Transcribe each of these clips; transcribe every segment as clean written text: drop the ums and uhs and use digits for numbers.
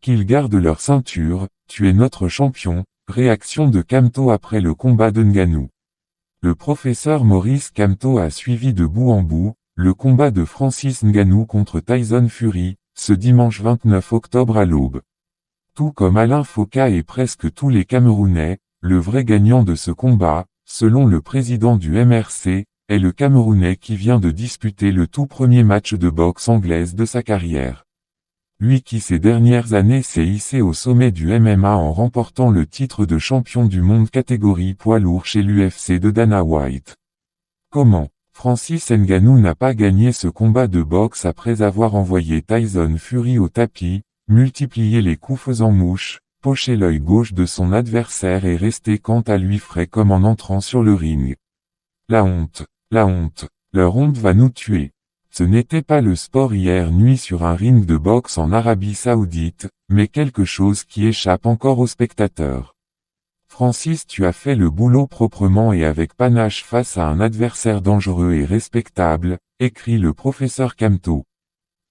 Qu'ils gardent leur ceinture, tu es notre champion, réaction de Kamto après le combat de Ngannou. Le professeur Maurice Kamto a suivi de bout en bout, le combat de Francis Ngannou contre Tyson Fury, ce dimanche 29 octobre à l'aube. Tout comme Alain Foka et presque tous les Camerounais, le vrai gagnant de ce combat, selon le président du MRC, est le Camerounais qui vient de disputer le tout premier match de boxe anglaise de sa carrière. Lui qui ces dernières années s'est hissé au sommet du MMA en remportant le titre de champion du monde catégorie poids lourd chez l'UFC de Dana White. Comment Francis Ngannou n'a pas gagné ce combat de boxe après avoir envoyé Tyson Fury au tapis, multiplié les coups faisant mouche, poché l'œil gauche de son adversaire et resté quant à lui frais comme en entrant sur le ring. La honte, leur honte va nous tuer. Ce n'était pas le sport hier nuit sur un ring de boxe en Arabie Saoudite, mais quelque chose qui échappe encore aux spectateurs. Francis, tu as fait le boulot proprement et avec panache face à un adversaire dangereux et respectable, écrit le professeur Kamto.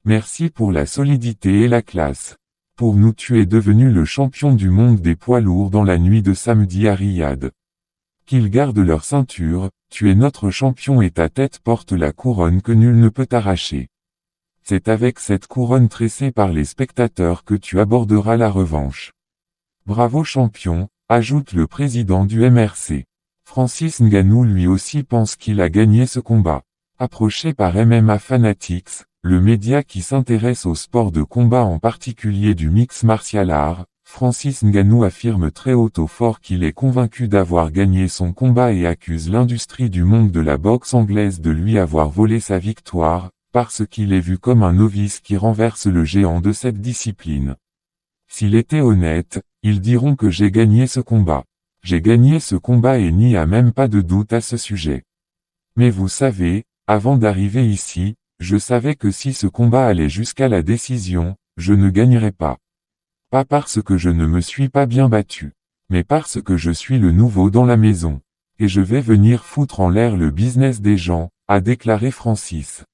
Merci pour la solidité et la classe. Pour nous, tu es devenu le champion du monde des poids lourds dans la nuit de samedi à Riyad. Qu'ils gardent leur ceinture, tu es notre champion et ta tête porte la couronne que nul ne peut arracher. C'est avec cette couronne tressée par les spectateurs que tu aborderas la revanche. Bravo champion, ajoute le président du MRC. Francis Ngannou lui aussi pense qu'il a gagné ce combat. Approché par MMA Fanatics, le média qui s'intéresse au sport de combat en particulier du mix martial art, Francis Ngannou affirme très haut au fort qu'il est convaincu d'avoir gagné son combat et accuse l'industrie du monde de la boxe anglaise de lui avoir volé sa victoire, parce qu'il est vu comme un novice qui renverse le géant de cette discipline. S'il était honnête, ils diront que j'ai gagné ce combat. J'ai gagné ce combat et n'y a même pas de doute à ce sujet. Mais vous savez, avant d'arriver ici, je savais que si ce combat allait jusqu'à la décision, je ne gagnerais pas. Pas parce que je ne me suis pas bien battu, mais parce que je suis le nouveau dans la maison. Et je vais venir foutre en l'air le business des gens, a déclaré Francis.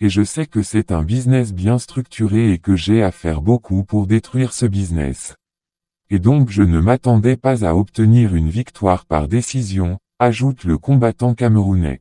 Et je sais que c'est un business bien structuré et que j'ai à faire beaucoup pour détruire ce business. Et donc je ne m'attendais pas à obtenir une victoire par décision, ajoute le combattant camerounais.